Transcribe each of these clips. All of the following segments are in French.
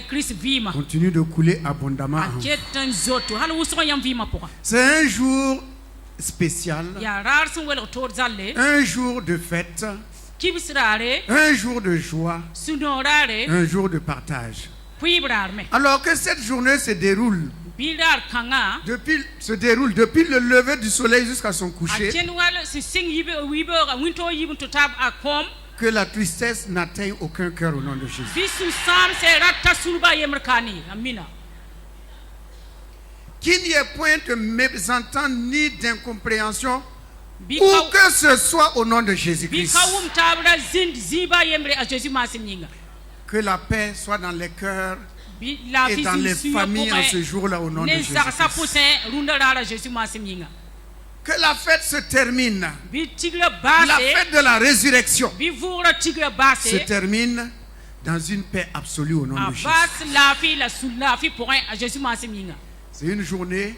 Christ continue de couler abondamment en vous. C'est un jour spécial, un jour de fête, un jour de joie, un jour de partage. Alors que cette journée se déroule depuis le lever du soleil jusqu'à son coucher, que la tristesse n'atteigne aucun cœur au nom de Jésus. Qu'il n'y ait point de mésentente ni d'incompréhension, où que ce soit au nom de Jésus-Christ. Que la paix soit dans les cœurs et dans les familles en ce jour-là au nom de Jésus-Christ. Que la fête se termine. La fête de la résurrection se termine dans une paix absolue au nom de Jésus. C'est une journée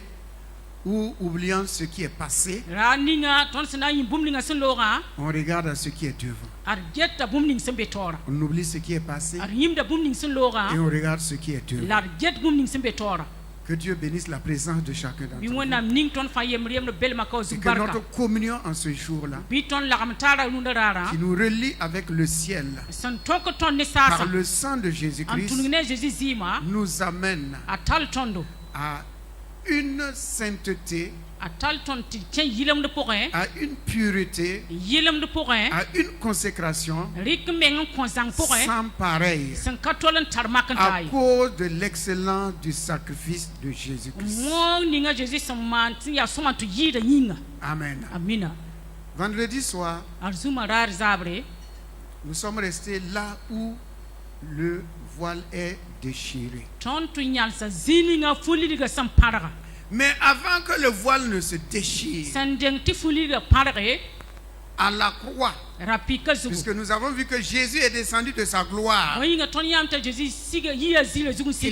où, oubliant ce qui est passé, on regarde à ce qui est devant. On oublie ce qui est passé et on regarde ce qui est devant. Que Dieu bénisse la présence de chacun d'entre nous. Et que notre communion en ce jour-là, qui nous relie avec le ciel par le sang de Jésus-Christ, nous amène à une sainteté, à une pureté, à une consécration sans pareil, à cause de l'excellence du sacrifice de Jésus-Christ. Amen. Vendredi soir, nous sommes restés là où le voile est déchiré. Mais avant que le voile ne se déchire, à la croix, puisque nous avons vu que Jésus est descendu de sa gloire, il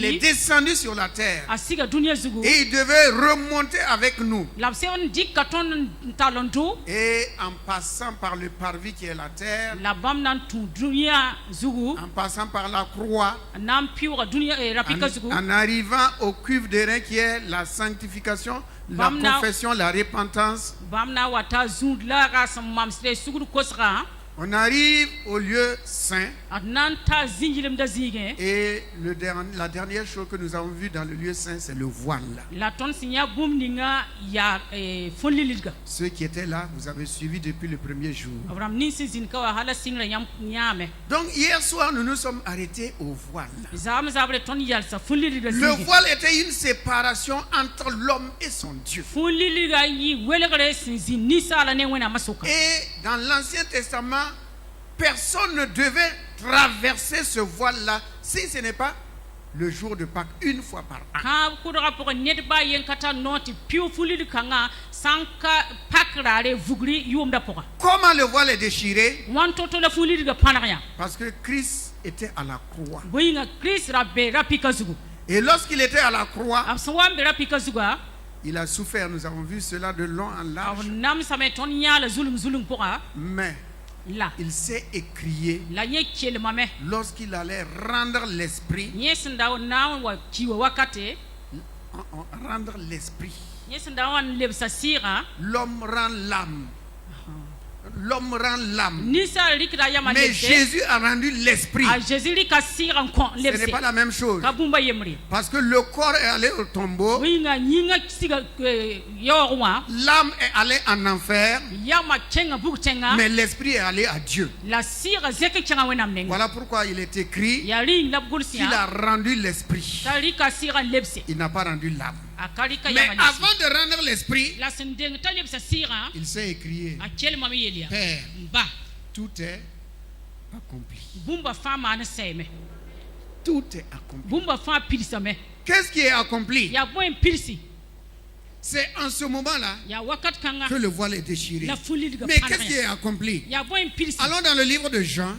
est descendu sur la terre et il devait remonter avec nous. Et en passant par le parvis qui est la terre, en passant par la croix, en arrivant au cuve d'airain qui est la sanctification, la confession, la repentance, on arrive au lieu saint. Et la dernière chose que nous avons vue dans le lieu saint, c'est le voile. Ceux qui étaient là, vous avez suivi depuis le premier jour. Donc hier soir, nous nous sommes arrêtés au voile. Le voile était une séparation entre l'homme et son Dieu. Et dans l'Ancien Testament, personne ne devait traverser ce voile-là si ce n'est pas le jour de Pâques, une fois par an. Comment le voile est déchiré? Parce que Christ était à la croix. Et lorsqu'il était à la croix, il a souffert. Nous avons vu cela de long en large. Mais il s'est écrié lorsqu'il allait rendre l'esprit. Rendre l'esprit. L'homme rend l'âme. L'homme rend l'âme. Mais Jésus a rendu l'esprit. Ce n'est pas la même chose. Parce que le corps est allé au tombeau. L'âme est allée en enfer. Mais l'esprit est allé à Dieu. Voilà pourquoi il est écrit qu'il a rendu l'esprit. Il n'a pas rendu l'âme. Mais avant de rendre l'esprit, il s'est écrié: Père, tout est accompli. Tout est accompli. Qu'est-ce qui est accompli? C'est en ce moment-là que le voile est déchiré. Mais qu'est-ce qui est accompli? Allons dans le livre de Jean.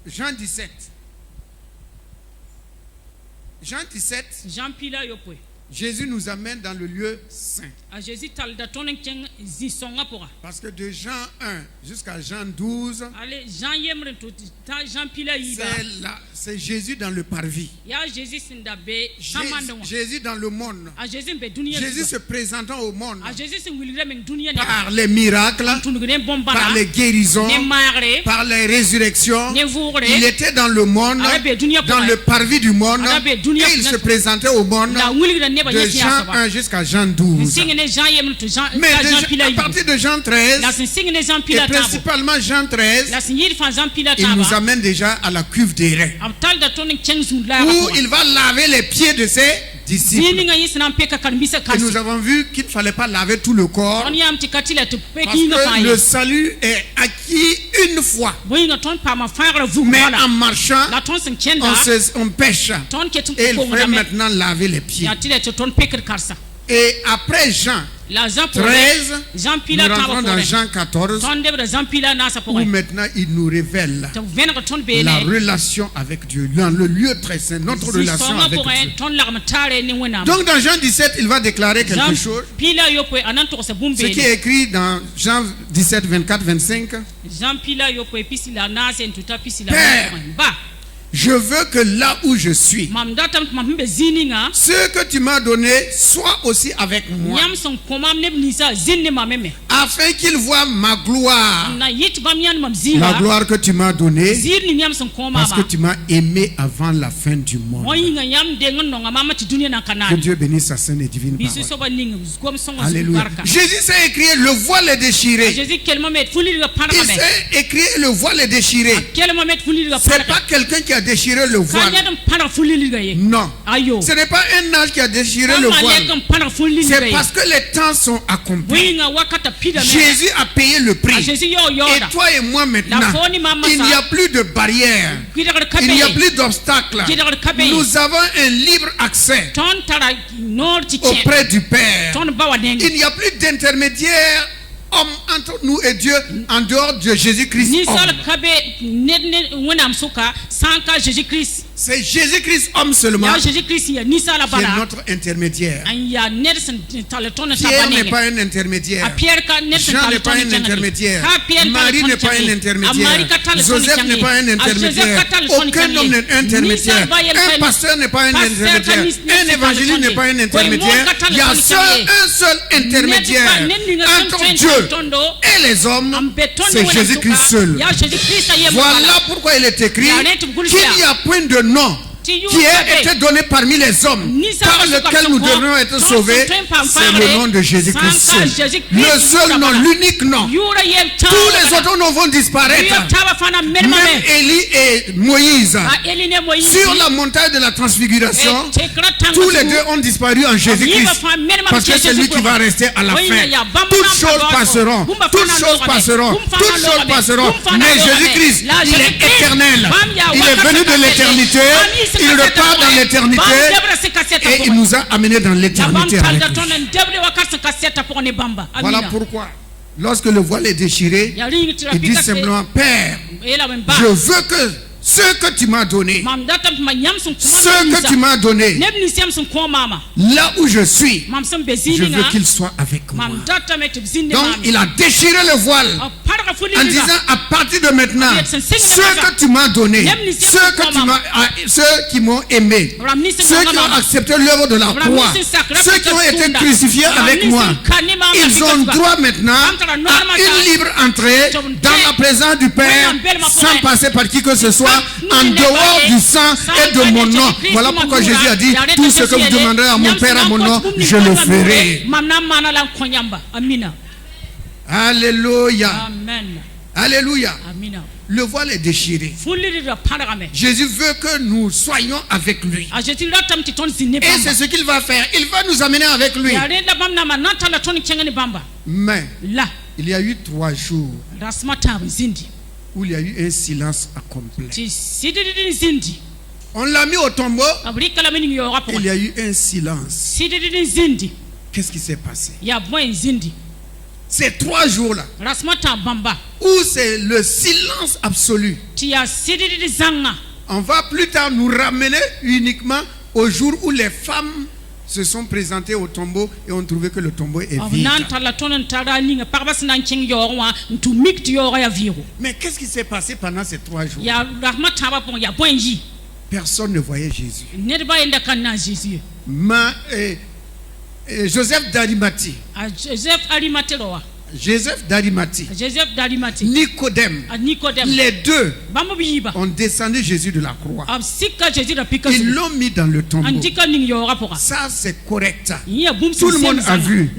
Jean 17. Jean 17, Jésus nous amène dans le lieu saint. Parce que de Jean 1 jusqu'à Jean 12, c'est Jésus dans le parvis. Jésus dans le monde. Jésus se présentant au monde par les miracles, par les guérisons, par les résurrections. Il était dans le monde, dans le parvis du monde, et il se présentait au monde de Jean 1 jusqu'à Jean 12. Mais à partir de Jean 13, et principalement Jean 13, il nous amène déjà à la cuve des reins, où il va laver les pieds de ses disciples. Et nous avons vu qu'il ne fallait pas laver tout le corps, parce que le salut est acquis une fois. Mais en marchant, on pêche. Et il faut maintenant laver les pieds. Et après Jean 13, nous rentrons dans Jean 14, où maintenant il nous révèle la relation avec Dieu, dans le lieu très saint, notre relation avec Dieu. Donc dans Jean 17, il va déclarer quelque chose, ce qui est écrit dans Jean 17, 24, 25. Père, je veux que là où je suis, ce que tu m'as donné soit aussi avec moi, afin qu'il voie ma gloire, la gloire que tu m'as donnée, parce que tu m'as aimé avant la fin du monde. Que Dieu bénisse sa sainte et divine parole. Alléluia. Jésus sait écrire le voile est déchiré. Il sait écrire le voile est déchiré. C'est pas quelqu'un qui a déchiré le voile. Non. Ce n'est pas un âge qui a déchiré le voile. C'est parce que les temps sont accomplis. Jésus a payé le prix. Et toi et moi maintenant, il n'y a plus de barrières. Il n'y a plus d'obstacles. Nous avons un libre accès auprès du Père. Il n'y a plus d'intermédiaire homme entre nous et Dieu en dehors de Jésus-Christ. C'est Jésus-Christ homme seulement qui est notre intermédiaire. Pierre n'est pas un intermédiaire. Jean n'est pas un intermédiaire. Marie n'est pas un intermédiaire. Joseph n'est pas un intermédiaire. Aucun homme n'est un intermédiaire. Un pasteur n'est pas un intermédiaire. Un évangéliste n'est pas un intermédiaire. Il y a un seul intermédiaire entre Dieu et les hommes, c'est Jésus-Christ seul. Voilà pourquoi il est écrit qu'il n'y a point de nom qui a été donné parmi les hommes par lequel nous devons être sauvés, c'est le nom de Jésus-Christ seul. Le seul nom, l'unique nom. Tous les autres noms vont disparaître. Même Élie et Moïse, sur la montagne de la transfiguration, tous les deux ont disparu en Jésus-Christ, parce que c'est lui qui va rester à la fin. Toutes choses passeront, toutes choses passeront, toutes choses passeront, mais Jésus-Christ, il est éternel. Il est venu de l'éternité. Il repart dans l'éternité et il nous a amenés dans l'éternité avec lui. Voilà pourquoi, lorsque le voile est déchiré, il dit simplement, Père, je veux que ce que tu m'as donné, là où je suis, je veux qu'il soit avec moi. Donc il a déchiré le voile en disant, à partir de maintenant, ce que tu m'as donné, ceux qui m'ont aimé, ceux qui ont accepté l'œuvre de la croix, ceux qui ont été crucifiés avec moi, ils ont droit maintenant à une libre entrée dans la présence du Père sans passer par qui que ce soit, en dehors du sang et de mon nom. Voilà pourquoi Jésus a dit, tout ce que vous demanderez à mon Père à mon nom, je le ferai. Alléluia. Alléluia. Le voile est déchiré. Jésus veut que nous soyons avec lui. Et c'est ce qu'il va faire. Il va nous amener avec lui. Mais il y a eu 3 jours où il y a eu un silence complet. On l'a mis au tombeau. Il y a eu un silence. Qu'est-ce qui s'est passé? Ces 3 jours-là, où c'est le silence absolu. On va plus tard nous ramener uniquement au jour où les femmes se sont présentés au tombeau et ont trouvé que le tombeau est vide. Mais qu'est-ce qui s'est passé pendant ces 3 jours? Personne ne voyait Jésus. Joseph d'Arimathie. Joseph d'Arimathie, Nicodème, les deux ont descendu Jésus de la croix. Ils l'ont mis dans le tombeau. Ça, c'est correct. Tout le monde a vu.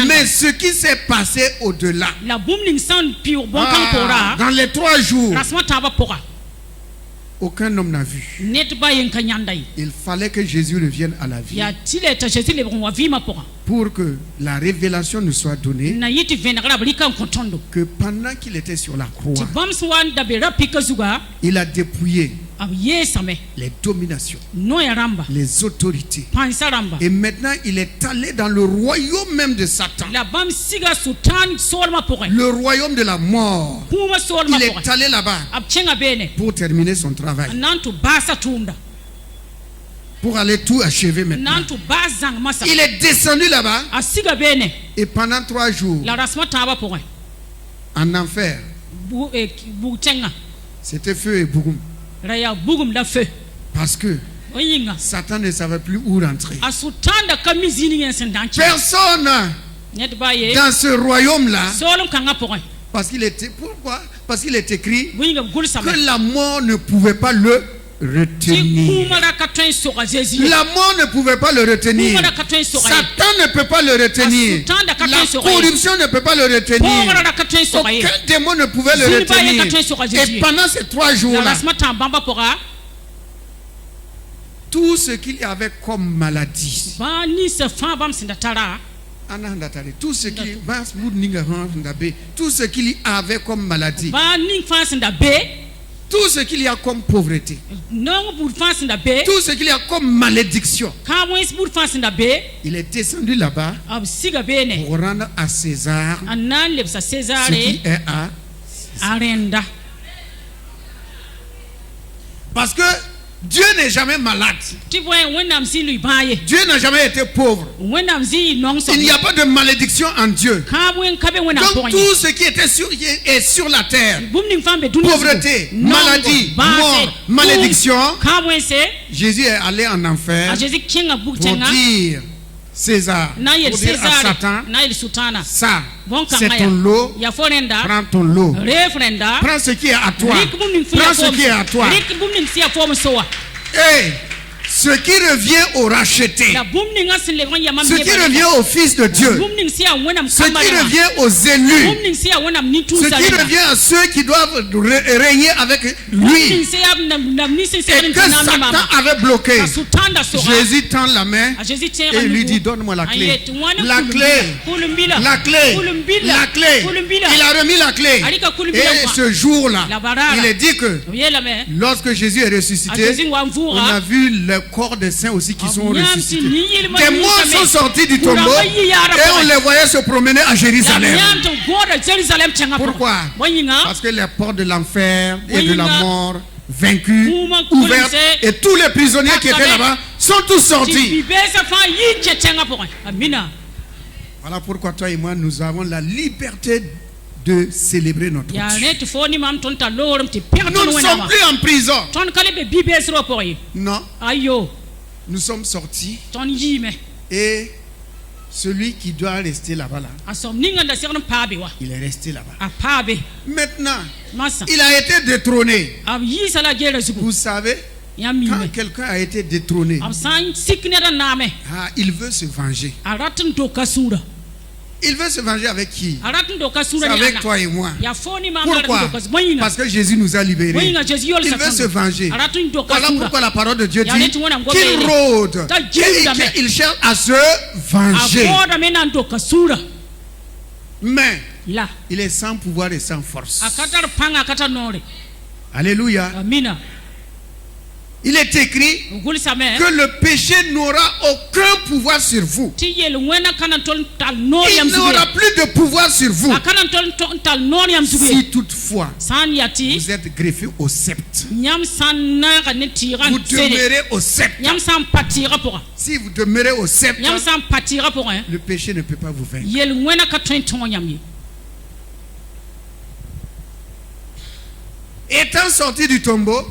Mais ce qui s'est passé au-delà, dans les 3 jours, aucun homme n'a vu. Il fallait que Jésus revienne à la vie pour que la révélation nous soit donnée que pendant qu'il était sur la croix, il a dépouillé les dominations, les autorités. Et maintenant, il est allé dans le royaume même de Satan, le royaume de la mort. Il est allé là-bas pour terminer son travail, pour aller tout achever maintenant. Il est descendu là-bas et pendant 3 jours en enfer, c'était feu et boum. Parce que Satan ne savait plus où rentrer. Personne dans ce royaume-là, parce qu'il était, pourquoi? Parce qu'il est écrit que la mort ne pouvait pas le retenir. La mort ne pouvait pas le retenir. Satan ne peut pas le retenir. La corruption ne peut pas le retenir. Aucun démon ne pouvait le retenir. Et pendant ces 3 jours-là, tout ce qu'il y avait comme maladie, tout ce qu'il y avait comme maladie, tout ce qu'il y a comme pauvreté, tout ce qu'il y a comme malédiction, il est descendu là-bas pour rendre à César ce qui est à César. Parce que Dieu n'est jamais malade. Dieu n'a jamais été pauvre. Il n'y a pas de malédiction en Dieu. Donc tout ce qui était est sur la terre, pauvreté, maladie, mort, malédiction, Jésus est allé en enfer pour dire César, pour dire à Satan, ça, c'est ton lot, prends ton lot, prends ce qui est à toi, prends ce qui est à toi. Et ce qui revient au racheté, ce qui revient au Fils de Dieu, ce qui revient aux élus, ce qui revient à ceux qui doivent régner avec lui, et que Satan avait bloqué, Jésus tend la main et lui dit donne-moi la clé. La clé, la clé, la clé. Il a remis la clé. Et ce jour-là, il est dit que lorsque Jésus est ressuscité, on a vu le corps des saints aussi qui sont ressuscités. Des morts sont sortis du tombeau et on les voyait se promener à Jérusalem. Pourquoi? Parce que les portes de l'enfer et de la mort vaincus, ouvertes, et tous les prisonniers qui étaient là-bas sont tous sortis. Voilà pourquoi toi et moi nous avons la liberté de célébrer notre Dieu. Nous ne sommes plus en prison. Non. Nous sommes sortis. Et celui qui doit rester là-bas, il est resté là-bas. Maintenant, il a été détrôné. Vous savez, quand quelqu'un a été détrôné, il veut se venger. Il veut se venger avec qui? C'est avec toi et moi. Pourquoi? Parce que Jésus nous a libérés. Il veut se venger. Voilà pourquoi la parole de Dieu dit qu'il rôde, qu'il cherche à se venger. Mais il est sans pouvoir et sans force. Alléluia. Il est écrit que le péché n'aura aucun pouvoir sur vous. Il n'aura plus de pouvoir sur vous. Si toutefois vous êtes greffé au sceptre, vous demeurez au sceptre. Si vous demeurez au sceptre, le péché ne peut pas vous vaincre. Étant sorti du tombeau,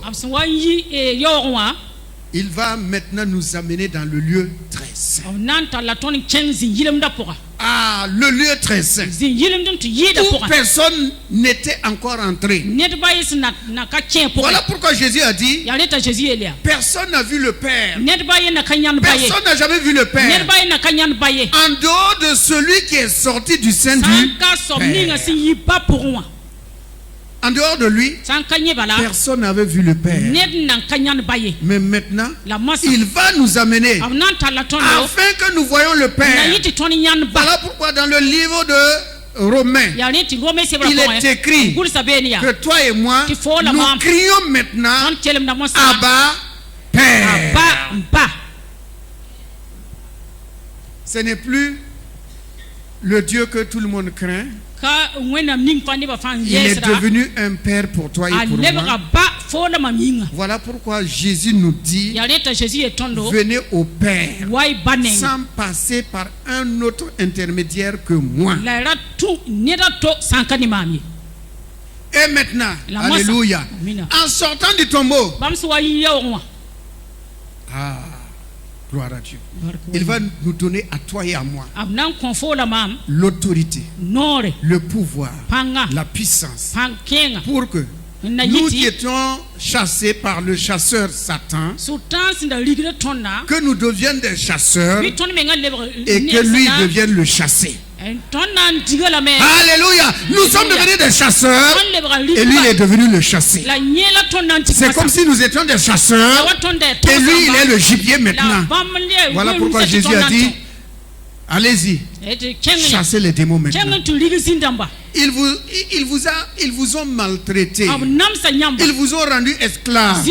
il va maintenant nous amener dans le lieu très saint. Ah, le lieu très saint. Où personne n'était encore entré. Voilà pourquoi Jésus a dit, personne n'a vu le Père. Personne n'a jamais vu le Père. En dehors de celui qui est sorti du sein du Père. En dehors de lui, personne n'avait vu le Père. Mais maintenant, il va nous amener afin que nous voyions le Père. Voilà pourquoi dans le livre de Romains, il est écrit que toi et moi, nous crions maintenant Abba, Père. Ce n'est plus le Dieu que tout le monde craint. Il est devenu un père pour toi et pour moi. Voilà pourquoi Jésus nous dit, venez au Père sans passer par un autre intermédiaire que moi. Et maintenant, alléluia, en sortant du tombeau, gloire à Dieu, il va nous donner à toi et à moi l'autorité, le pouvoir, la puissance, pour que nous qui étions chassés par le chasseur Satan, que nous devions des chasseurs et que lui devienne le chassé. Alléluia. Nous sommes devenus des chasseurs et lui il est devenu le chassé. C'est comme si nous étions des chasseurs et lui il est le gibier maintenant. Voilà pourquoi Jésus a dit, allez-y, chassez les démons maintenant. Ils vous ont maltraité. Ils vous ont rendu esclaves,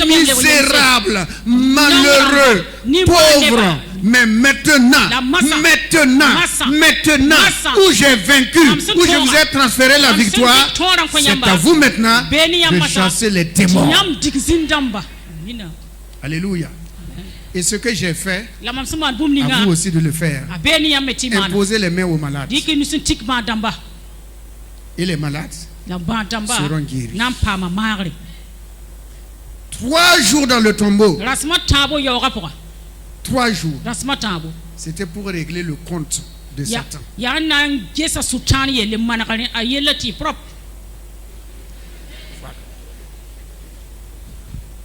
misérables, malheureux, pauvres. Mais maintenant, où j'ai vaincu, où je vous ai transféré la victoire, c'est à vous maintenant de chasser les démons. Alléluia. Et ce que j'ai fait, à vous aussi de le faire. Imposez les mains aux malades. Et les malades seront guéris. 3 jours dans le tombeau. 3 jours. C'était pour régler le compte de Satan.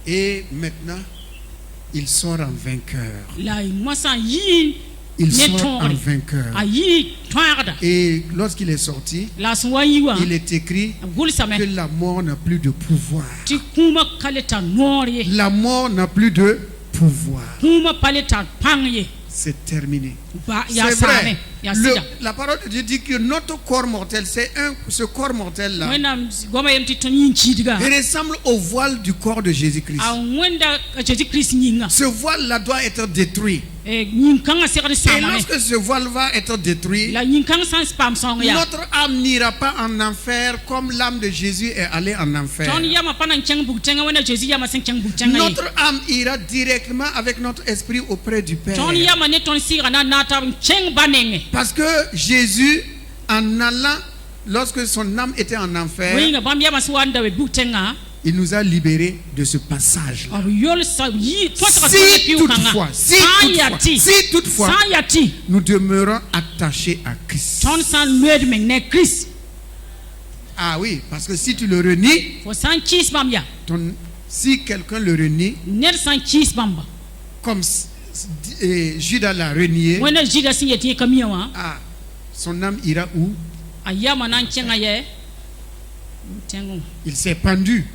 Et maintenant, il sort en vainqueur. Il sort en vainqueur. Et lorsqu'il est sorti, il est écrit que la mort n'a plus de pouvoir. La mort n'a plus de pouvoir. C'est terminé. C'est vrai. La parole de Dieu dit que notre corps mortel, ce corps mortel là, il ressemble au voile du corps de Jésus-Christ. Ce voile là doit être détruit. Et lorsque ce voile va être détruit, notre âme n'ira pas en enfer comme l'âme de Jésus est allée en enfer. Notre âme ira directement avec notre esprit auprès du Père. Parce que Jésus, en allant, lorsque son âme était en enfer, il nous a libérés de ce passage. Si toutefois, nous demeurons attachés à Christ. Ah oui, parce que si tu le renies, si quelqu'un le renie, comme Judas l'a renié, son âme ira où? Il s'est pendu.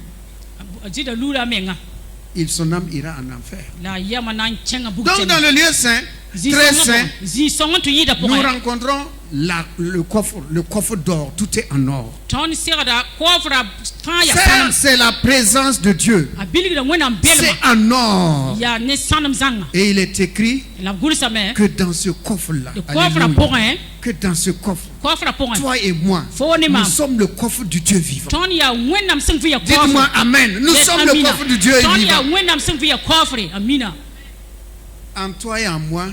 Son âme ira en enfer. Donc dans le lieu saint, très saint, nous rencontrons le coffre d'or. Tout est en or. C'est la présence de Dieu. C'est en or. Et il est écrit que dans ce coffre-là, que dans ce coffre, toi et moi, nous sommes le coffre du Dieu vivant. Dites-moi Amen. Nous sommes le coffre du Dieu vivant. En toi et en moi,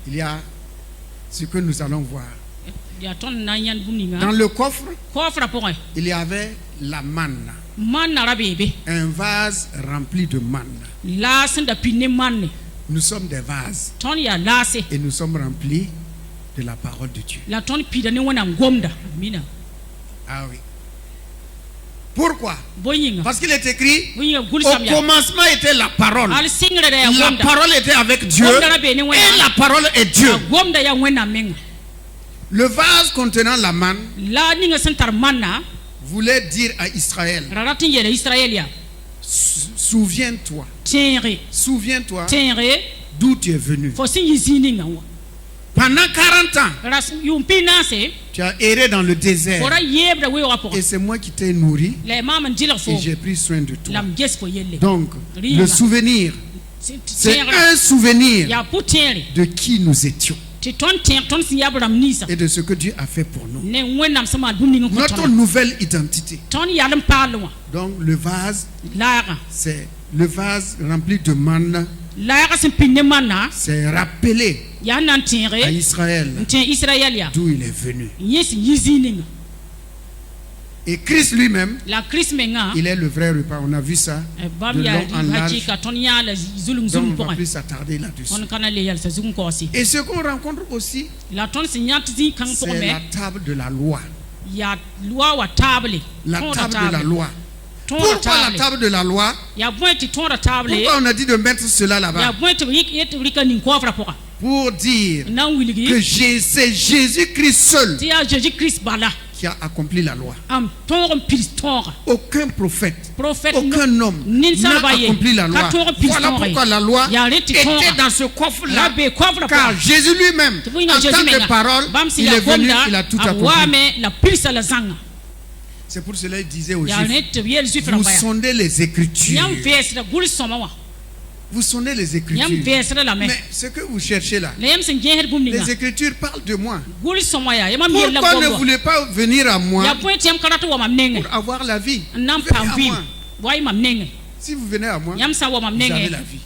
il y a ce que nous allons voir. Dans le coffre, il y avait la manne. Un vase rempli de manne. Nous sommes des vases. Et nous sommes remplis de la parole de Dieu. Ah oui. Pourquoi? Parce qu'il est écrit, au commencement était la parole. La parole était avec Dieu et la parole est Dieu. Le vase contenant la manne voulait dire à Israël, souviens-toi d'où tu es venu. Pendant 40 ans, tu as erré dans le désert. Et c'est moi qui t'ai nourri. Et j'ai pris soin de toi. Donc, le souvenir, c'est un souvenir de qui nous étions. Et de ce que Dieu a fait pour nous. Notre nouvelle identité. Donc, le vase, c'est le vase rempli de manne. C'est rappelé à Israël d'où il est venu. Et Christ lui-même, il est le vrai repas. On a vu ça de long en large. Donc on ne va plus s'attarder là-dessus. Et ce qu'on rencontre aussi, c'est la table de la loi. La table de la loi. Pourquoi la table de la loi? Pourquoi on a dit de mettre cela là-bas? Pour dire que c'est Jésus-Christ seul qui a accompli la loi. Aucun prophète, aucun homme n'a accompli la loi. Voilà pourquoi la loi était dans ce coffre-là. Car Jésus lui-même, en tant que parole, il est venu, il a tout accompli. C'est pour cela qu'il disait aux Juifs, vous sondez les Écritures. Vous sondez les Écritures. Mais ce que vous cherchez là, les Écritures parlent de moi. Pourquoi ne voulez pas venir à moi pour avoir la vie? Si vous venez à moi, vous avez la vie.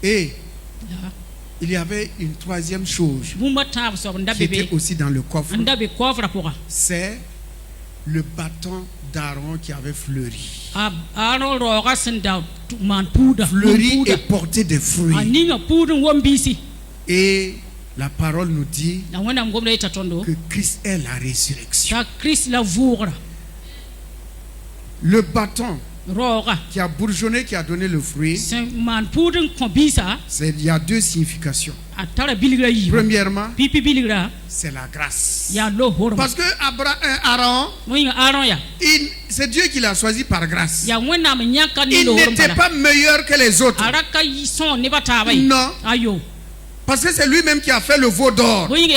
Et il y avait une troisième chose qui était aussi dans le coffre. C'est le bâton d'Aaron qui avait fleuri. Fleuri et porté des fruits. Et la parole nous dit que Christ est la résurrection. Le bâton qui a bourgeonné, qui a donné le fruit, il y a deux significations. Premièrement, c'est la grâce. Parce que Aaron, c'est Dieu qui l'a choisi par grâce. Il n'était pas meilleur que les autres. Non. Parce que c'est lui-même qui a fait le veau d'or. Donc il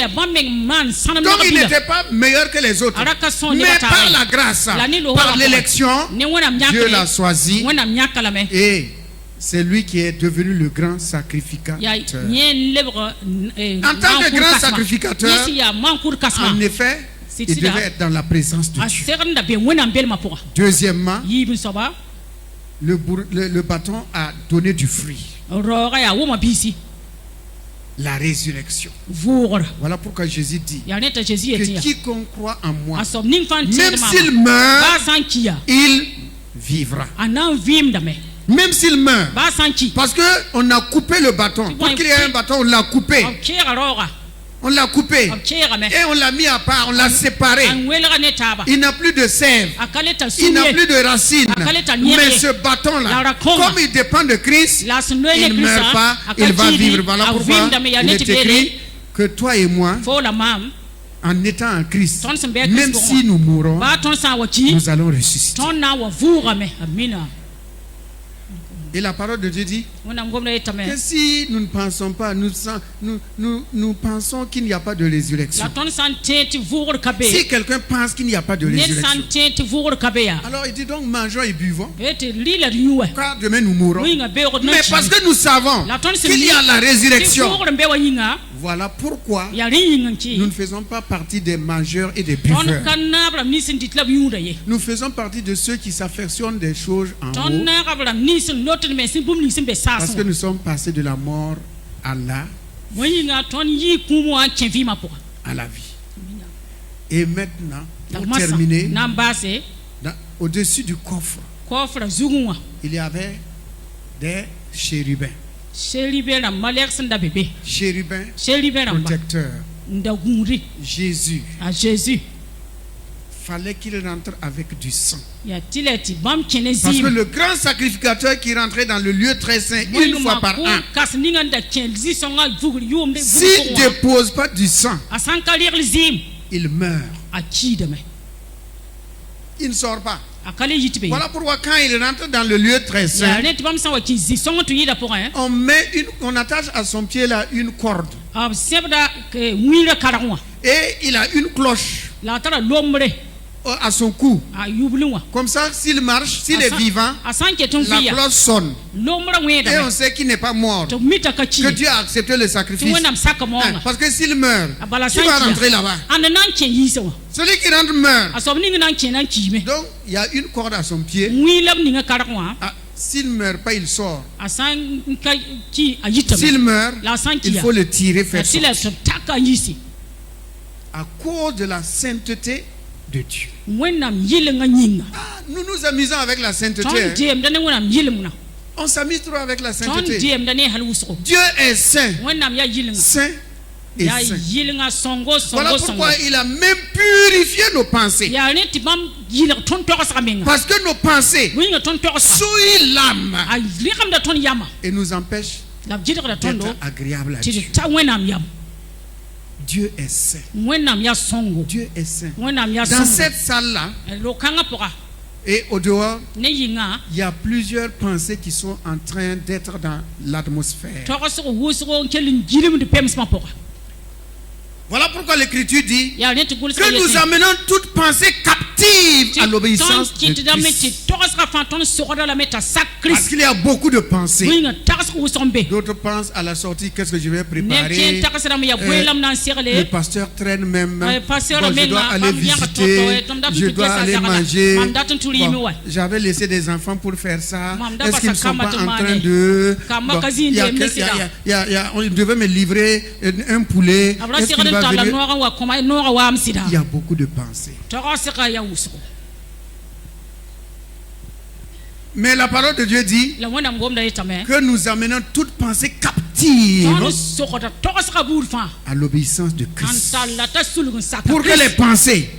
n'était pas meilleur que les autres. Mais par la grâce, par l'élection, Dieu l'a choisi. Et c'est lui qui est devenu le grand sacrificateur. En tant que grand sacrificateur, en effet, il devait être dans la présence de Dieu. Deuxièmement, le bâton a donné du fruit. La résurrection. Voilà pourquoi Jésus dit que quiconque croit en moi, même s'il meurt, il vivra. Même s'il meurt, parce qu'on a coupé le bâton. Pour qu'il y ait un bâton, on l'a coupé. On l'a coupé et on l'a mis à part, on l'a séparé. Il n'a plus de sève, il n'a plus de racines. Mais ce bâton-là, comme il dépend de Christ, il ne meurt pas, il va vivre. Voilà pourquoi il est écrit que toi et moi, en étant en Christ, même si nous mourons, nous allons ressusciter. Et la parole de Dieu dit que si nous ne pensons pas, nous pensons qu'il n'y a pas de résurrection. Si quelqu'un pense qu'il n'y a pas de résurrection, alors il dit donc mangeons et buvons, car demain nous mourrons. Mais parce que nous savons qu'il y a la résurrection, voilà pourquoi nous ne faisons pas partie des mangeurs et des buveurs. Nous faisons partie de ceux qui s'affectionnent des choses en haut, parce que nous sommes passés de la mort à la vie. Et maintenant, pour terminer, au-dessus du coffre, il y avait des chérubins. Chérubins protecteurs. Jésus. Fallait qu'il rentre avec du sang. Parce que le grand sacrificateur qui rentrait dans le lieu très saint une fois par an, s'il ne dépose pas du sang, il meurt. Il ne sort pas. Voilà pourquoi quand il rentre dans le lieu très saint, on attache à son pied là une corde. Et il a une cloche à son cou. Comme ça, s'il marche, s'il est vivant, la cloche sonne. Et on sait qu'il n'est pas mort, que Dieu a accepté le sacrifice. Parce que s'il meurt, qui va rentrer là-bas? Celui qui rentre meurt. Donc, il y a une corde à son pied. S'il ne meurt pas, il sort. S'il meurt, il faut le tirer, faire sortir. À cause de la sainteté de Dieu. Nous nous amusons avec la sainteté. On s'amuse trop avec la sainteté. Dieu est saint. Saint et saint. Voilà pourquoi il a même purifié nos pensées. Parce que nos pensées souillent l'âme et nous empêchent d'être agréables à Dieu. Dieu est saint. Dieu est saint. Dans cette salle-là et au dehors, il y a plusieurs pensées qui sont en train d'être dans l'atmosphère. Voilà pourquoi l'Écriture dit que nous amenons toute pensée captive à l'obéissance de Christ. Parce qu'il y a beaucoup de pensées. D'autres pensent à la sortie, qu'est-ce que je vais préparer. Le pasteur traîne même. Bon, je dois aller visiter, je dois aller manger. Bon, j'avais laissé des enfants pour faire ça. Est-ce qu'ils ne sont pas en train de... Bon, il devait me livrer un poulet. Est-ce qu'il va venir? Il y a beaucoup de pensées. Mais la parole de Dieu dit que nous amenons toute pensée captive à l'obéissance de Christ. Pour que les pensées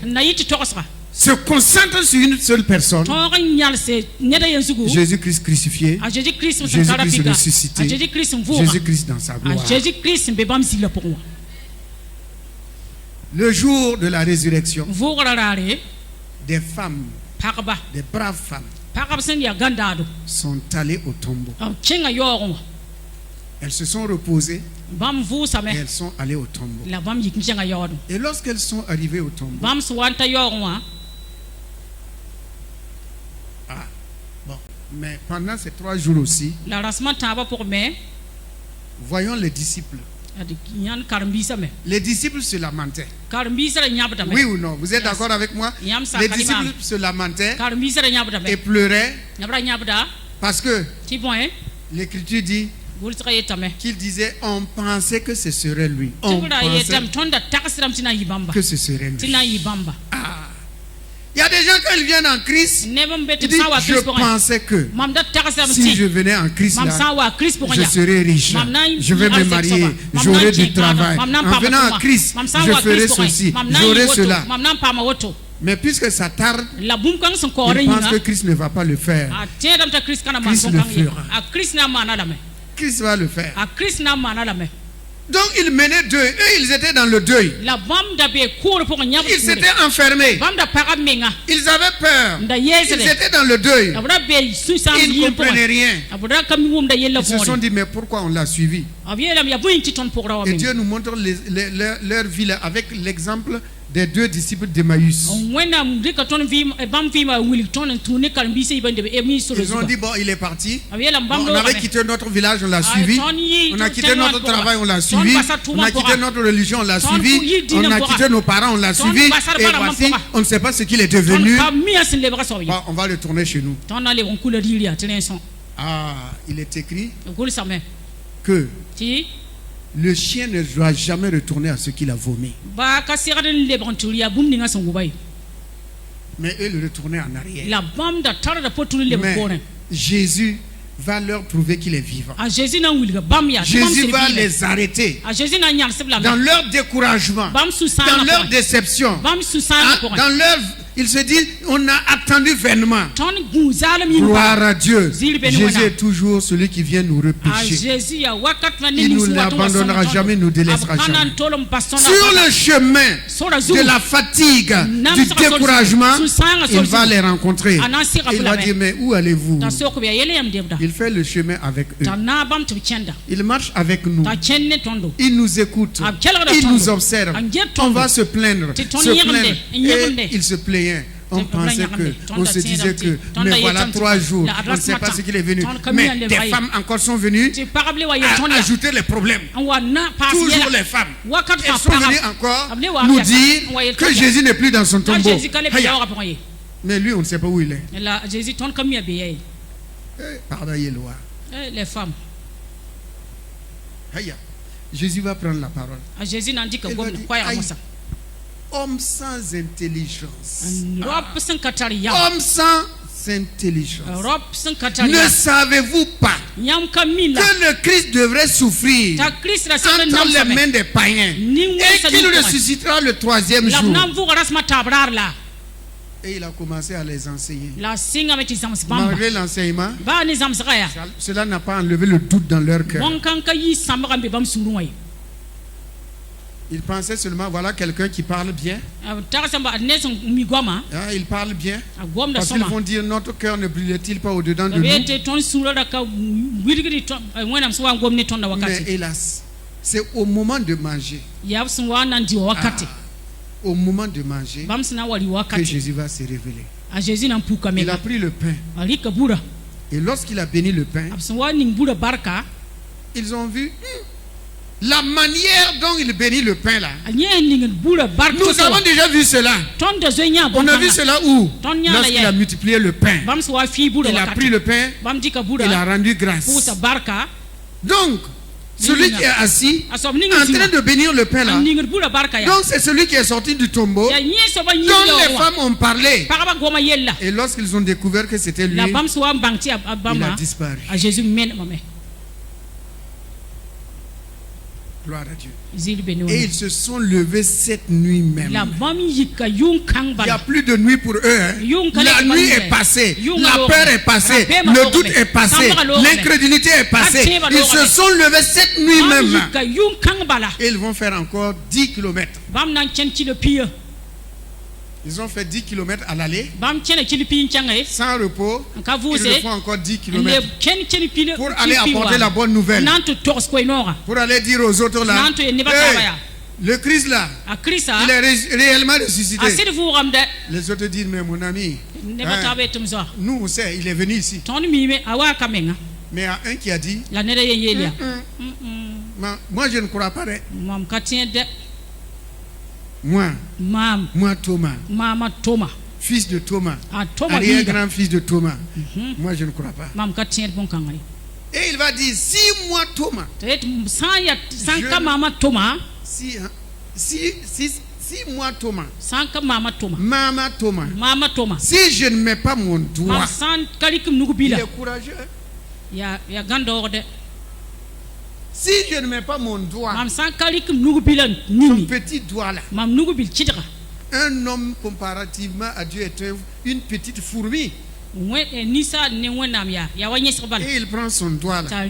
se concentrent sur une seule personne, Jésus-Christ crucifié, Jésus-Christ ressuscité, Jésus-Christ dans sa gloire. Le jour de la résurrection, des femmes, des braves femmes, sont allées au tombeau. Elles se sont reposées et elles sont allées au tombeau. Et lorsqu'elles sont arrivées au tombeau, mais pendant ces 3 jours aussi, voyons les disciples. Les disciples se lamentaient. Oui ou non? Vous êtes d'accord avec moi? Les disciples se lamentaient et pleuraient parce que l'Écriture dit qu'il disait on pensait que ce serait lui. On pensait que ce serait lui. Il y a des gens quand ils viennent en Christ, ils disent je pensais que si je venais en Christ là, je serais riche, je vais me marier, j'aurai du travail. En venant en Christ, je ferai ceci, j'aurai cela. Mais puisque ça tarde, ils pensent que Christ ne va pas le faire. Christ le fera. Christ va le faire. Donc ils menaient deuil. Eux, ils étaient dans le deuil. Ils s'étaient enfermés. Ils avaient peur. Ils étaient dans le deuil. Ils ne comprenaient rien. Ils se sont dit, mais pourquoi on l'a suivi? Et Dieu nous montre leur vie là, avec l'exemple des deux disciples d'Emmaüs. Ils ont dit, bon, il est parti. Bon, on avait quitté notre village, on l'a suivi. On a quitté notre travail, on l'a suivi. On a quitté notre religion, on l'a suivi. On a quitté nos parents, on l'a suivi. Et voici, on ne sait pas ce qu'il est devenu. Bon, on va retourner chez nous. Ah, il est écrit que le chien ne doit jamais retourner à ce qu'il a vomi. Mais eux le retournaient en arrière. Mais Jésus va leur prouver qu'il est vivant. Jésus va les arrêter dans leur découragement, dans leur déception, dans leur... Il se dit, on a attendu vainement. Gloire à Dieu. Jésus est toujours celui qui vient nous repêcher. Il ne nous abandonnera jamais, nous délaissera jamais. Sur le chemin de la fatigue, du découragement, il va les rencontrer. Il va dire, mais où allez-vous? Il fait le chemin avec eux. Il marche avec nous. Il nous écoute. Il nous observe. On va se plaindre. Et il se plaint. On pensait que, on se disait que, mais voilà 3 jours, on ne sait pas ce qu'il est venu. Mais des femmes encore sont venues à ajouter les problèmes. Toujours les femmes. Elles sont venues encore nous dire que Jésus n'est plus dans son tombeau. Mais lui, on ne sait pas où il est. Pardon, Yéloa. Les femmes. Jésus va prendre la parole. Homme sans intelligence. Homme sans intelligence. Ne savez-vous pas que le Christ devrait souffrir entre les mains des païens et qu'il ressuscitera le 3e jour? Et il a commencé à les enseigner. Malgré l'enseignement, cela n'a pas enlevé le doute dans leur cœur. Ils pensaient seulement, voilà quelqu'un qui parle bien. Il parle bien. Parce qu'ils vont dire, notre cœur ne brûle-t-il pas au-dedans de nous? Mais hélas, c'est au moment de manger. Au moment de manger que Jésus va se révéler. Il a pris le pain. Et lorsqu'il a béni le pain, ils ont vu la manière dont il bénit le pain là. Nous avons déjà vu cela. On a vu cela où? Lorsqu'il a multiplié le pain. Il a pris le pain. Il a rendu grâce. Donc, celui qui est assis en train de bénir le pain là. Donc c'est celui qui est sorti du tombeau, dont les femmes ont parlé. Et lorsqu'ils ont découvert que c'était lui, il a disparu. Gloire à Dieu. Et ils se sont levés cette nuit même. Il n'y a plus de nuit pour eux. La nuit est passée. La peur est passée. Le doute est passé. L'incrédulité est passée. Ils se sont levés cette nuit même. Et ils vont faire encore 10 kilomètres. Ils ont fait 10 km à l'aller, sans repos. Ils font encore 10 km pour aller apporter la bonne nouvelle. Pour aller dire aux autres là, hey, le Christ là, il est réellement ressuscité. Les autres disent, mais mon ami, nous on sait, il est venu ici. Mais il y a un qui a dit, moi je ne crois pas. Moi Thomas, fils de Thomas, arrière-grand-fils de Thomas, moi je ne crois pas. Et il va dire, si moi Thomas, si moi Thomas, maman Thomas, si je ne mets pas mon doigt, il est courageux. Si je ne mets pas mon doigt, son petit doigt là, un homme comparativement à Dieu est une petite fourmi. Et il prend son doigt là.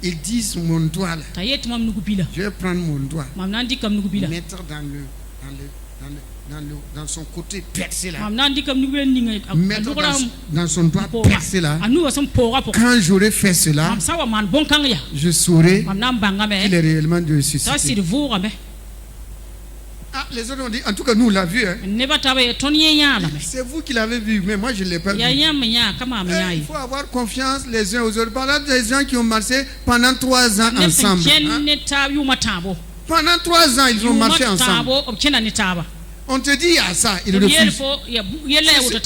Il dit mon doigt là. Je vais prendre mon doigt. Mettre dans son côté percé là. Mettre dans son doigt percé là. Quand j'aurai fait cela, je saurai qu'il est réellement de ressuscité. Ah, les autres ont dit, en tout cas nous on l'a vu. Hein. C'est vous qui l'avez vu, mais moi je ne l'ai pas vu. Il faut avoir confiance les uns aux autres. Par exemple, des gens qui ont marché pendant 3 ans ensemble. Hein. Pendant 3 ans, ils ont marché ensemble. On te dit à ça, ils refusent.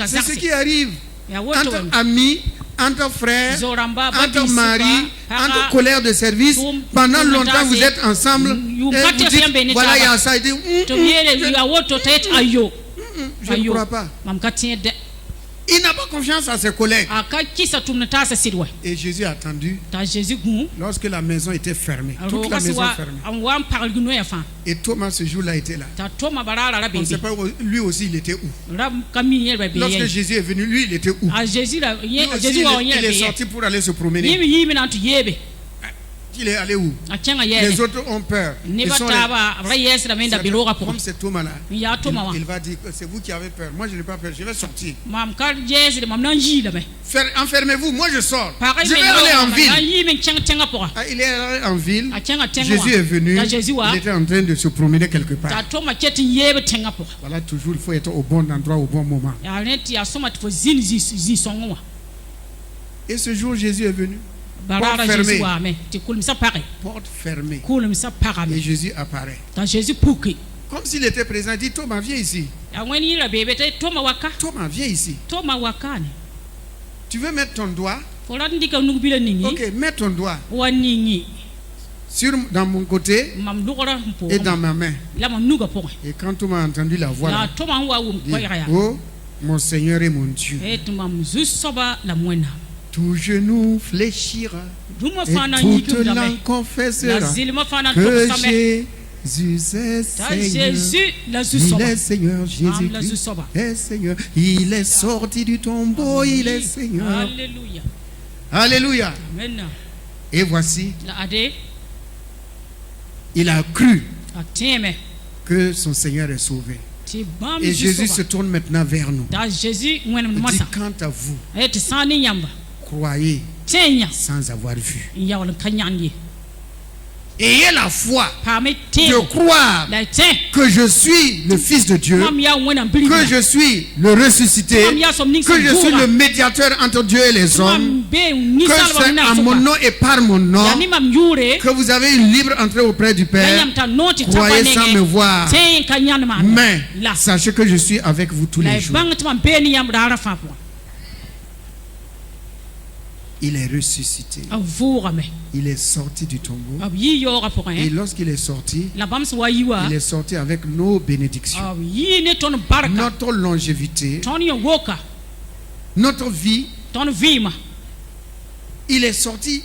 C'est ce qui arrive entre amis, entre frères, entre maris, entre collègues de service. Pendant longtemps, vous êtes ensemble. Et vous dites, voilà, il y a ça. Il dit, je ne crois pas. Il n'a pas confiance à ses collègues. Et Jésus a attendu lorsque la maison était fermée. Toute la maison fermée. Et Thomas ce jour-là était là. On ne sait pas où, lui aussi il était où. Lorsque Jésus est venu, lui il était où. Il est sorti pour aller se promener. Il est allé où? Les autres ont peur. Comme c'est Thomas là, il va dire que c'est vous qui avez peur. Moi je n'ai pas peur, je vais sortir. Enfermez-vous, moi je sors. Je vais aller en ville. Il est allé en ville. Jésus est venu. Il était en train de se promener quelque part. Voilà, toujours il faut être au bon endroit au bon moment. Et ce jour Jésus est venu. Porte fermée. Porte fermée. Et Jésus apparaît. Comme s'il était présent, il dit Thomas, viens ici. Thomas, viens ici. Tu veux mettre ton doigt? Ok, mets ton doigt dans mon côté et dans ma main. Et quand Thomas a entendu la voix, là, dit, oh, mon Seigneur et mon Dieu. Tout genou fléchira et toute langue confessera que Jésus est Seigneur. Il est Seigneur, Jésus est Seigneur. Il est sorti du tombeau, il est Seigneur. Alléluia. Et voici, il a cru que son Seigneur est sauvé. Et Jésus se tourne maintenant vers nous. Il dit, quant à vous, croyez sans avoir vu. Ayez la foi de croire que je suis le Fils de Dieu, que je suis le ressuscité, que je suis le médiateur entre Dieu et les hommes, que c'est à mon nom et par mon nom que vous avez une libre entrée auprès du Père. Croyez sans me voir, mais sachez que je suis avec vous tous les jours. Il est ressuscité. Il est sorti du tombeau. Et lorsqu'il est sorti, il est sorti avec nos bénédictions. Notre longévité, notre vie. Il est sorti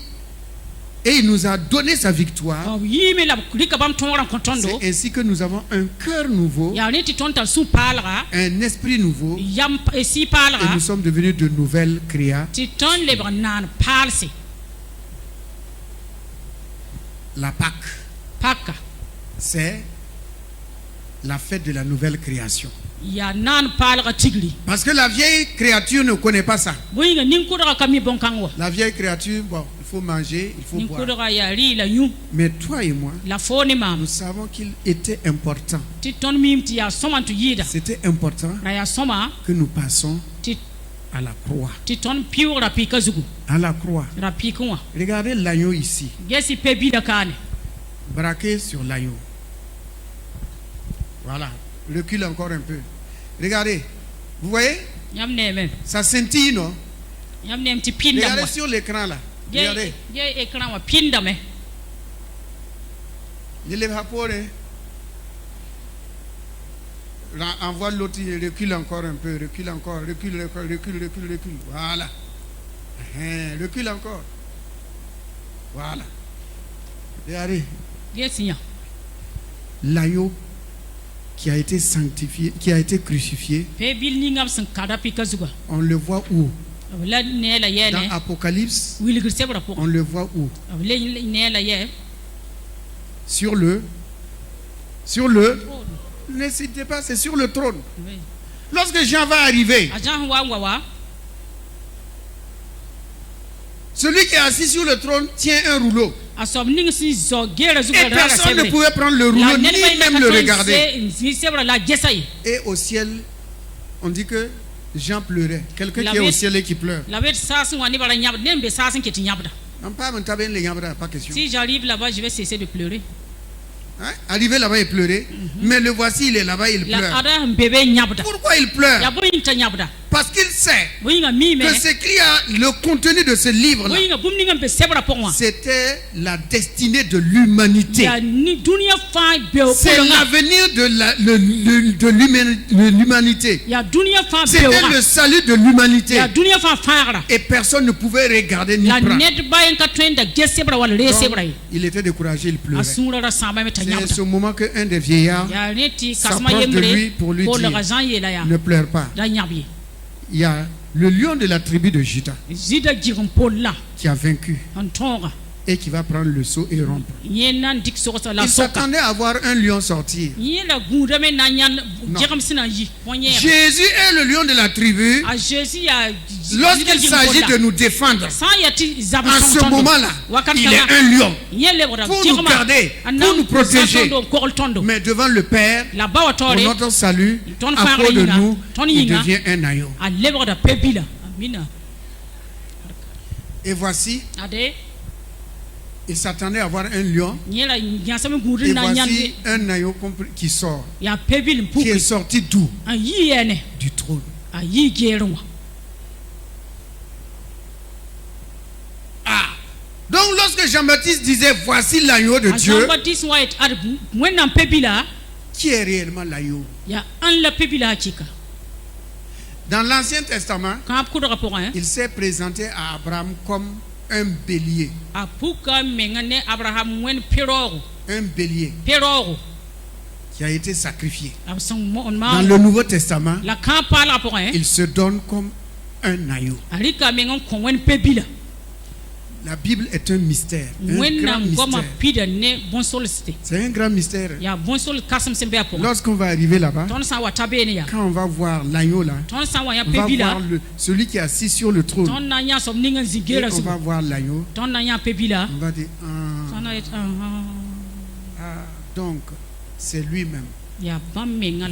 et il nous a donné sa victoire. C'est ainsi que nous avons un cœur nouveau, un esprit nouveau, et nous sommes devenus de nouvelles créatures. La Pâque, c'est la fête de la nouvelle création. Parce que la vieille créature ne connaît pas ça. La vieille créature, bon, il faut manger, il faut boire. Mais toi et moi, nous savons qu'il était important. C'était important que nous passons à la croix. À la croix. Regardez l'agneau ici. Braqué sur l'agneau. Voilà. Recule encore un peu. Regardez. Vous voyez? Ça scintille, non? Regardez sur l'écran là. Regardez. Envoie l'autre, il recule encore un peu. Recule encore. Recule. Voilà. Recule encore. Voilà. Regardez. L'agneau qui a été sanctifié, qui a été crucifié, on le voit où? Dans Apocalypse, on le voit où? Sur le n'hésitez pas, c'est sur le trône. Lorsque Jean va arriver, celui qui est assis sur le trône tient un rouleau. Et personne ne pouvait prendre le rouleau ni même le regarder. Et au ciel, on dit que Jean pleurait. Quelqu'un qui est au ciel et qui pleure. Si j'arrive là-bas, je vais cesser de pleurer. Hein? Arrivé là-bas et pleurer, mais le voici, il est là-bas, il pleure. Pourquoi il pleure? Parce qu'il sait que ce qu'il y a, le contenu de ce livre-là, c'était la destinée de l'humanité. C'est l'avenir de l'humanité. C'était le salut de l'humanité. Et personne ne pouvait regarder ni prendre. Il était découragé, il pleurait. C'est ce moment qu'un des vieillards s'approche de lui pour lui dire: ne pleure pas. Il y a le lion de la tribu de Juda qui a vaincu et qui va prendre le seau et rompre. Il s'attendait à voir un lion sortir. Non. Jésus est le lion de la tribu. Lorsqu'il s'agit de nous défendre, en ce moment-là, il est un lion pour nous garder, pour nous protéger. Mais devant le Père, pour notre salut, à cause de nous, il devient un agneau. Et voici, il s'attendait à voir un lion. Et voici un agneau qui sort. Qui est sorti d'où? Du trône. Ah. Donc lorsque Jean-Baptiste disait voici l'agneau de Dieu, qui est réellement l'agneau? Dans l'Ancien Testament, il s'est présenté à Abraham comme un bélier. Un bélier qui a été sacrifié. Dans le Nouveau Testament, il se donne comme un agneau. La Bible est un mystère. C'est un grand mystère. Lorsqu'on va arriver là-bas, quand on va voir l'agneau là, on va voir celui qui est assis sur le trône. Et on va voir l'agneau. On va dire donc c'est lui-même.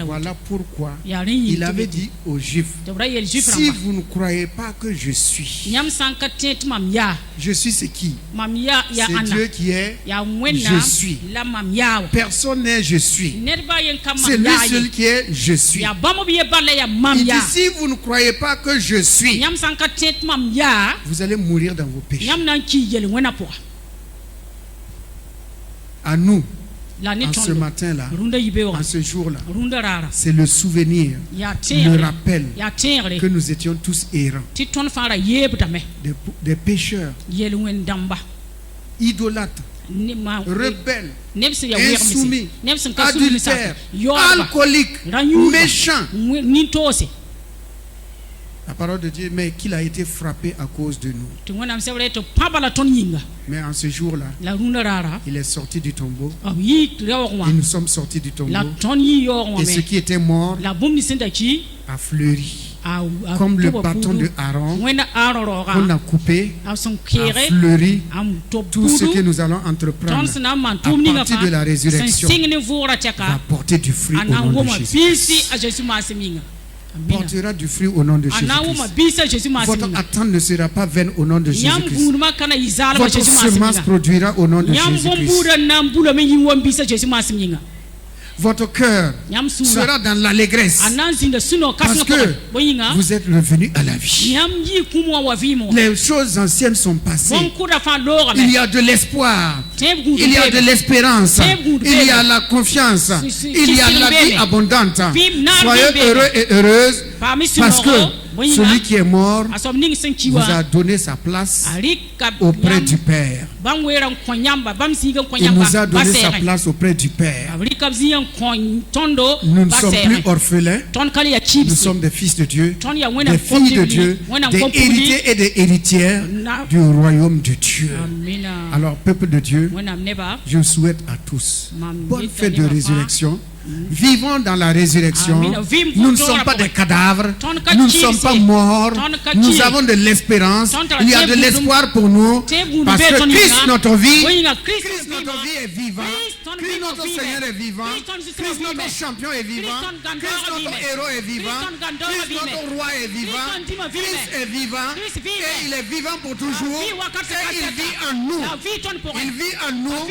Voilà pourquoi il avait dit aux Juifs: si vous ne croyez pas que je suis c'est qui? C'est Dieu qui est je suis. Personne n'est je suis. C'est lui seul qui est je suis. Il dit: si vous ne croyez pas que je suis, vous allez mourir dans vos péchés. À nous, en ce matin-là, en ce jour-là, c'est le souvenir, le rappel que nous étions tous errants, des pécheurs, idolâtres, rebelles, insoumis, adultères, alcooliques, méchants. La parole de Dieu, mais qu'il a été frappé à cause de nous. Mais en ce jour-là, il est sorti du tombeau. Et nous sommes sortis du tombeau. Et ce qui était mort a fleuri. Comme le bâton de Aaron qu'on a coupé, a fleuri. Tout ce que nous allons entreprendre à partir de la résurrection va porter du fruit au nom de Jésus. Portera du fruit au nom de Jésus. Votre attente ne sera pas vaine au nom de Jésus-Christ. Votre semence produira au nom de Jésus-Christ. Votre cœur sera dans l'allégresse parce que vous êtes revenu à la vie. Les choses anciennes sont passées. Il y a de l'espoir, il y a de l'espérance, il y a la confiance, il y a la vie abondante. Soyez heureux et heureuses parce que Celui qui est mort vous a donné sa place auprès du Père. Il nous a donné sa place auprès du Père. Nous ne sommes plus orphelins. Nous sommes des fils de Dieu, des filles de Dieu, des héritiers et des héritières du royaume de Dieu. Alors, peuple de Dieu, je souhaite à tous bonne fête de résurrection. Vivons dans la résurrection. Nous ne sommes pas des cadavres. Nous ne sommes pas morts. Nous avons de l'espérance. Il y a de l'espoir pour nous. Parce que Christ, notre vie, Christ, notre vie est vivant. Christ, notre Seigneur est vivant. Christ, notre champion est vivant. Christ, notre héros est vivant. Christ, notre roi est vivant. Christ est vivant. Et il est vivant pour toujours. Et il vit en nous. Il vit en nous.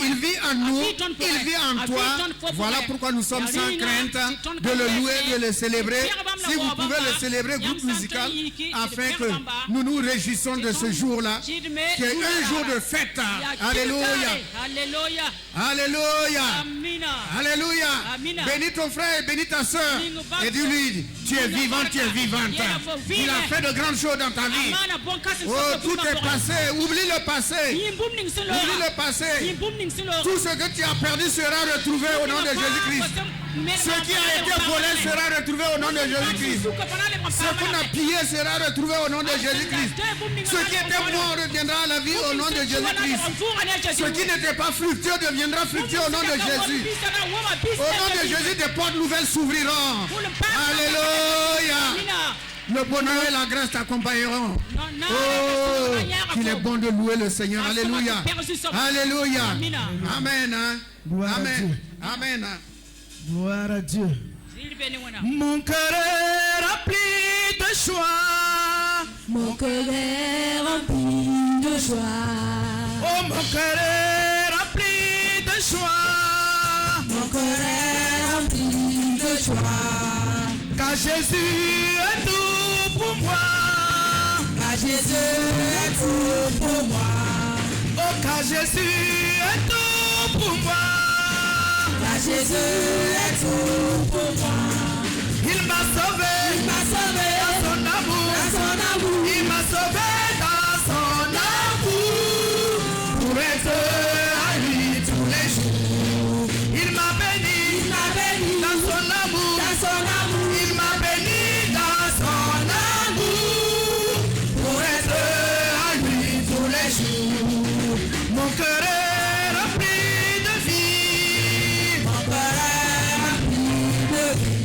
Il vit en nous. Il vit en toi. Voilà pourquoi nous sommes sans crainte de le louer, de le célébrer. Si vous pouvez le célébrer, groupe musical, afin que nous nous réjouissons de ce jour-là, qui est un jour de fête. Alléluia. Alléluia. Alléluia. Bénis ton frère et bénis ta soeur. Et dis-lui, tu es vivant, tu es vivante. Il a fait de grandes choses dans ta vie. Oh, tout est passé. Oublie le passé. Oublie le passé. Tout ce que tu as perdu sera retrouvé au nom de Jésus-Christ. Ce qui a été volé sera retrouvé au nom de Jésus-Christ. Ce qu'on a pillé sera retrouvé au nom de Jésus-Christ. Ce qui était mort reviendra à la vie au nom de Jésus-Christ. Ce qui n'était pas fructueux deviendra fructueux au nom de Jésus. Au nom de Jésus, des portes nouvelles s'ouvriront. Alléluia. Le bonheur et la grâce t'accompagneront. Oh, qu'il est bon de louer le Seigneur. Alléluia. Alléluia. Amen. Amen. Amen. Gloire à Dieu. Mon cœur est rempli de joie. Mon cœur est rempli de joie. Oh, mon cœur est rempli de joie. Mon cœur est rempli de joie. Car Jésus est tout pour moi. Car Jésus est tout pour moi. Oh, car Jésus est tout pour moi. Car Jésus est tout pour moi. Il m'a sauvé. Il m'a sauvé dans son amour. Dans son amour. Il m'a sauvé dans son amour. Pour être à lui tous les jours. Il m'a béni. Il m'a béni dans son amour. Dans son amour. Il m'a béni dans son amour. Pour être à lui tous les jours. Mon cœur est rempli de vie. Mon cœur est rempli de vie.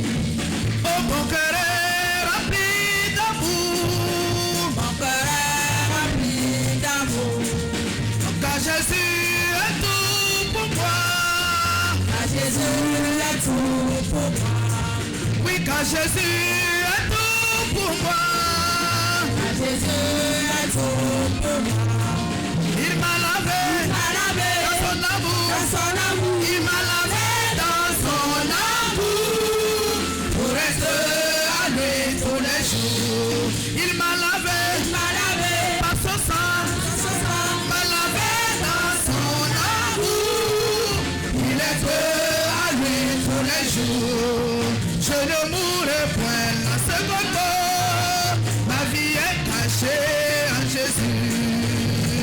Oh, mon cœur est rempli d'amour. Mon cœur est rempli d'amour. Car Jésus est tout pour moi. Car Jésus est tout pour moi. Oui, car Jésus est tout pour moi. Car Jésus est tout pour moi. Il m'a lavé, dans son amour. Dans son amour. Il m'a lavé dans son amour. Pour être à lui tous les jours. Il m'a lavé, par son sang. M'a lavé dans son amour. Il est à lui tous les jours. Je ne mourrai point la seconde fois. Ma vie est cachée en Jésus.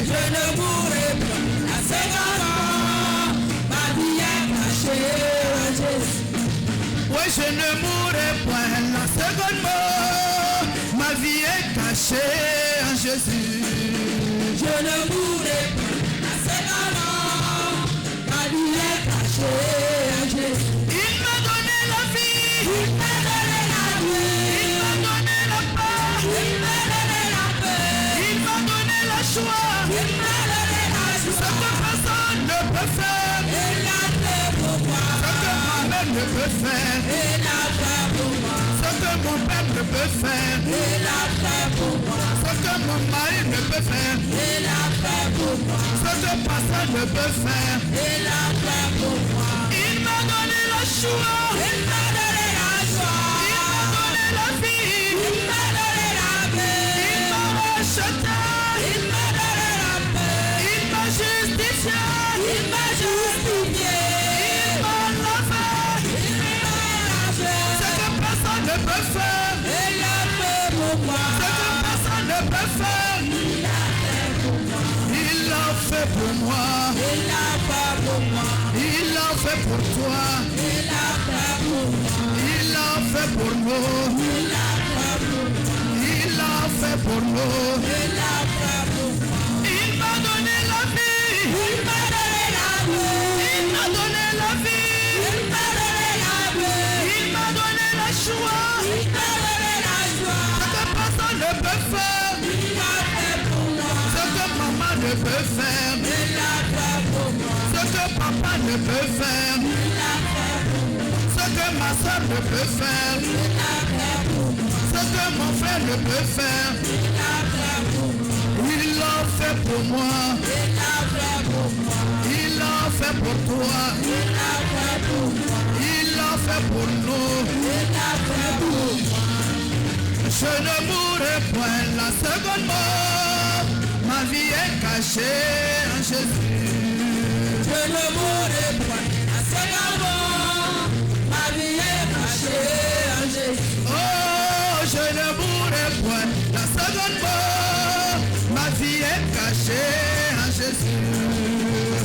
Je ne mourrai pas la seconde fois. Ma vie est cachée en Jésus. Oui, je ne mourrai point la seconde mort. Ma vie est cachée en Jésus. Je ne mourrai pas la seconde fois. Ma vie est cachée en Jésus. Il m'a donné la vie. Il m'a donné la vie. Il m'a donné la paix. Il m'a donné la paix. Il m'a donné la joie. Il m'a donné la Ce joie. que personne ne peut faire. Il l'a fait pour moi. Ce que ma mère ne peut faire. Il l'a fait pour moi. Ce que mon père ne peut faire. Il l'a fait pour moi. Ce que mon mari ne peut faire. Il l'a fait pour moi. Ce que personne ne peut faire. Il l'a fait pour moi. Il m'a donné la joie. Il m'a donné la joie. Il m'a donné la vie. Il m'a donné la paix. Il m'a racheté. Il m'a donné la paix. Il m'a justifié. Il m'a justifié. Il m'a lavé. Il m'a lavé. Ce que personne ne peut faire. Il l'a fait pour fait pour moi. Il l'a fait pour moi. Il l'a fait pour toi. Il l'a fait pour moi. Il l'a fait pour nous. Il l'a fait pour moi. Il l'a fait pour nous. Il l'a fait pour moi. Il m'a donné la vie. Il m'a donné la vie. Il m'a donné la vie. Il m'a donné la vie. Il m'a donné la joie. Il m'a donné la joie. Ce que personne ne peut faire. Il l'a fait pour moi. Ce que maman ne peut faire. Il l'a fait pour moi. Ce que papa ne peut faire. Il l'a fait pour moi. Ce que ma soeur ne peut faire. Il l'a fait pour moi. Ce que mon frère ne peut faire. Il l'a fait pour moi. Il l'a fait pour moi. Il l'a fait pour moi. Il l'a fait pour toi. Il l'a fait pour moi. Il l'a fait pour nous. Il l'a fait pour moi. Je ne mourrai point la seconde mort. Ma vie est cachée en Jésus. Je ne mourrai point la seconde mort. Ma vie est cachée en Jésus. Oh, je ne mourrai point la seconde mort. Ma vie est cachée en Jésus.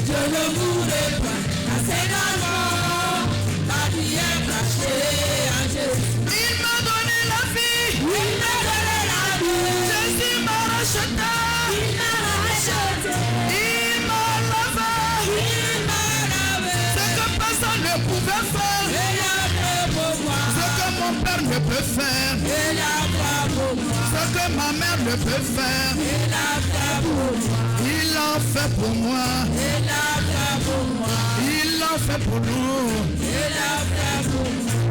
Je ne mourrai point la seconde mort. Ma vie est cachée en Jésus. Il m'a donné la vie. Il m'a donné la vie. Jésus m'a racheté. Il m'a racheté. Il m'a lavé. Il m'a lavé. Ce que personne ne pouvait faire. Il a fait pour moi. Ce que mon père ne peut faire. Il a fait pour moi. Ce que ma mère ne peut faire. Il a fait pour moi. Il l'a fait pour moi. Il a fait pour moi. Il l'a fait pour nous. Il a fait pour moi.